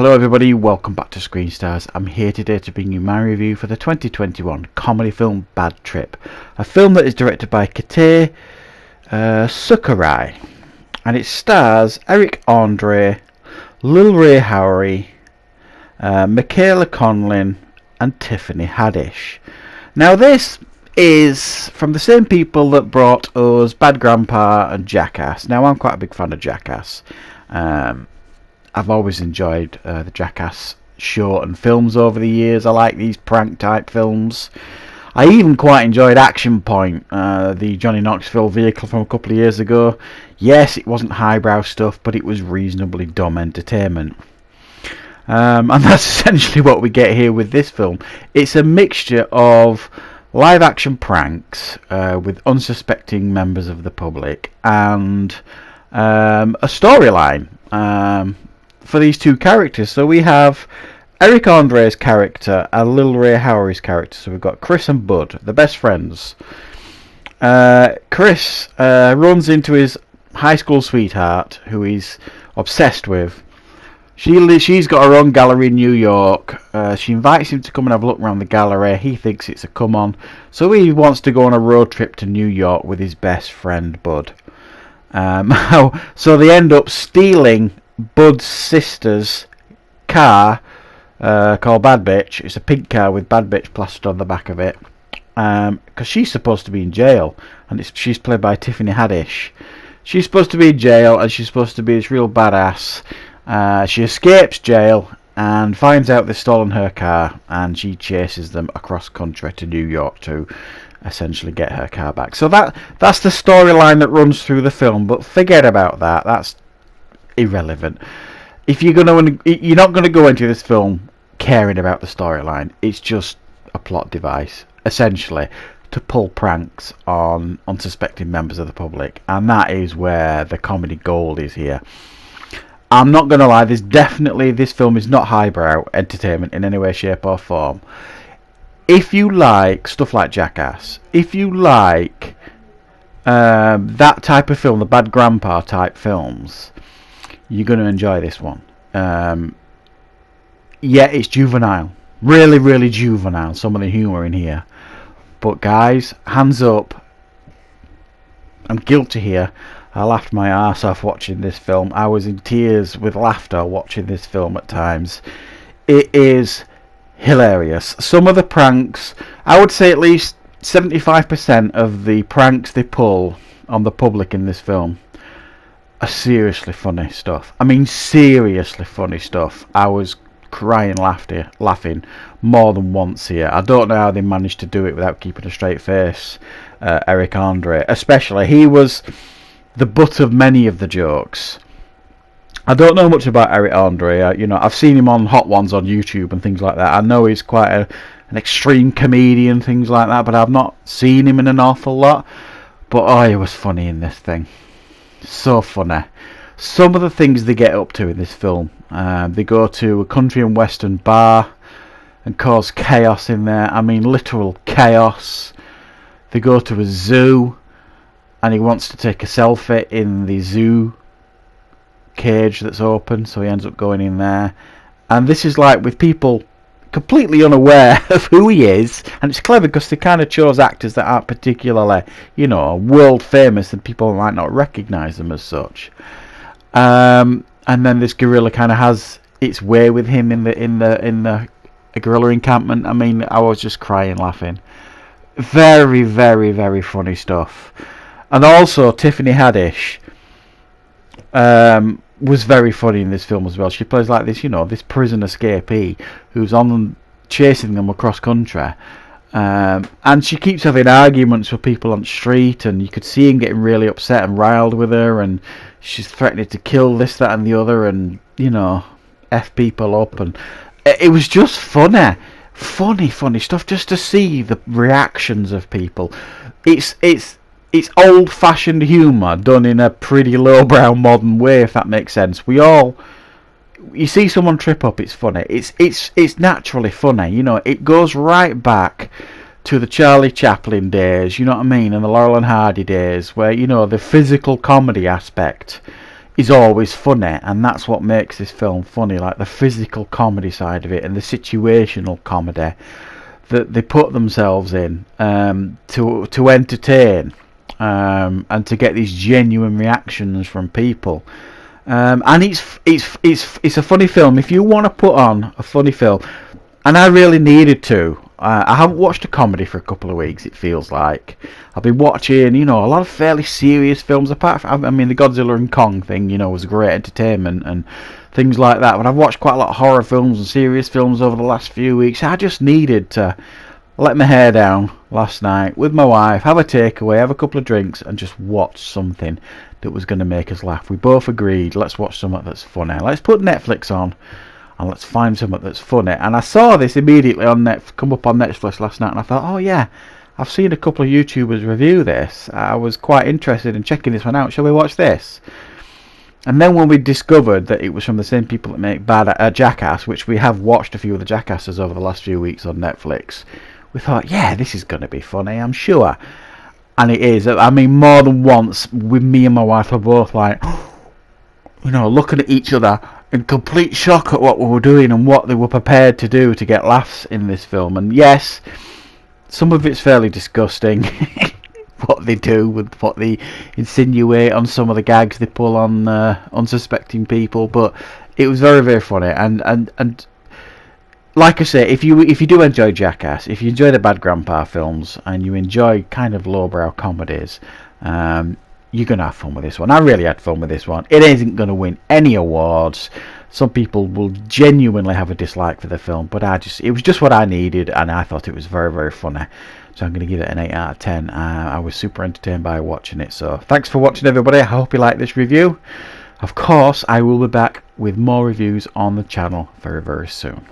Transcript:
Hello everybody, welcome back to Screen Stars. I'm here today to bring you my review for the 2021 comedy film Bad Trip, a film that is directed by Kate Sakurai, and it stars Eric Andre, Lil Ray Howery, Michaela Conlin and Tiffany Haddish. Now this is from the same people that brought us Bad Grandpa and Jackass. Now I'm quite a big fan of Jackass. I've always enjoyed the Jackass show and films over the years. I like these prank type films. I even quite enjoyed Action Point, the Johnny Knoxville vehicle from a couple of years ago. Yes, it wasn't highbrow stuff, but it was reasonably dumb entertainment. And that's essentially what we get here with this film. It's a mixture of live action pranks with unsuspecting members of the public and a storyline for these two characters. So we have Eric Andre's character and Lil Ray Howery's character. So we've got Chris and Bud, the best friends. Chris runs into his high school sweetheart, who he's obsessed with. She's got her own gallery in New York. She invites him to come and have a look around the gallery. He thinks it's a come on, so he wants to go on a road trip to New York with his best friend Bud. So they end up stealing Bud's sister's car called Bad Bitch. It's a pink car with Bad Bitch plastered on the back of it, because she's supposed to be in jail, and she's played by Tiffany Haddish. She's supposed to be in jail, and she's supposed to be this real badass. She escapes jail and finds out they've stolen her car, and she chases them across country to New York to essentially get her car back. So that's the storyline that runs through the film, but forget about that. That's irrelevant. If you're not going to go into this film caring about the storyline. It's just a plot device, essentially, to pull pranks on unsuspecting members of the public, and that is where the comedy gold is here. I'm not going to lie, this film is not highbrow entertainment in any way, shape or form. If you like stuff like Jackass, if you like that type of film, the Bad Grandpa type films, you're going to enjoy this one. Yeah, it's juvenile. Really, really juvenile, some of the humour in here. But guys, hands up. I'm guilty here. I laughed my arse off watching this film. I was in tears with laughter watching this film at times. It is hilarious. Some of the pranks, I would say at least 75% of the pranks they pull on the public in this film are seriously funny stuff. I mean, seriously funny stuff. I was crying laughing more than once here. I don't know how they managed to do it without keeping a straight face. Eric Andre, especially, he was the butt of many of the jokes. I don't know much about Eric Andre. I've seen him on Hot Ones on YouTube and things like that. I know he's quite an extreme comedian, things like that, but I've not seen him in an awful lot. But oh, he was funny in this thing. So funny. Some of the things they get up to in this film. They go to a country and western bar and cause chaos in there. I mean, literal chaos. They go to a zoo and he wants to take a selfie in the zoo cage that's open, so he ends up going in there. And this is like with people completely unaware of who he is, and it's clever because they kind of chose actors that aren't particularly, world famous, and people might not recognise them as such. And then this gorilla kind of has its way with him in the gorilla encampment. I mean, I was just crying laughing. Very, very, very funny stuff. And also Tiffany Haddish was very funny in this film as well. She plays like this, this prison escapee who's chasing them across country. And she keeps having arguments with people on the street, and you could see him getting really upset and riled with her, and she's threatening to kill this, that and the other, and F people up. And it was just funny stuff, just to see the reactions of people. It's old-fashioned humour done in a pretty lowbrow modern way, if that makes sense. You see someone trip up, it's funny. It's naturally funny, It goes right back to the Charlie Chaplin days, you know what I mean, and the Laurel and Hardy days, where the physical comedy aspect is always funny, and that's what makes this film funny, like the physical comedy side of it and the situational comedy that they put themselves in to entertain and to get these genuine reactions from people. And it's a funny film. If you want to put on a funny film, and I really needed to. I haven't watched a comedy for a couple of weeks, it feels like. I've been watching, a lot of fairly serious films, apart from, the Godzilla and Kong thing, was great entertainment and things like that. But I've watched quite a lot of horror films and serious films over the last few weeks. I just needed to let my hair down last night with my wife, have a takeaway, have a couple of drinks, and just watch something that was going to make us laugh. We both agreed, let's watch something that's funny. Let's put Netflix on. And let's find something that's funny. And I saw this immediately come up on Netflix last night, and I thought, oh yeah, I've seen a couple of YouTubers review this. I was quite interested in checking this one out. Shall we watch this? And then when we discovered that it was from the same people that make Jackass, which we have watched a few of the Jackasses over the last few weeks on Netflix, we thought, yeah, this is going to be funny, I'm sure. And it is. More than once, with me and my wife were both like, looking at each other in complete shock at what we were doing and what they were prepared to do to get laughs in this film. And yes, some of it's fairly disgusting, what they do with what they insinuate on some of the gags they pull on unsuspecting people. But it was very, very funny. And like I say, if you do enjoy Jackass, if you enjoy the Bad Grandpa films, and you enjoy kind of lowbrow comedies, you're going to have fun with this one. I really had fun with this one. It isn't going to win any awards. Some people will genuinely have a dislike for the film, but it was just what I needed, and I thought it was very, very funny. So I'm going to give it an 8 out of 10. I was super entertained by watching it. So thanks for watching, everybody. I hope you liked this review. Of course, I will be back with more reviews on the channel very, very soon.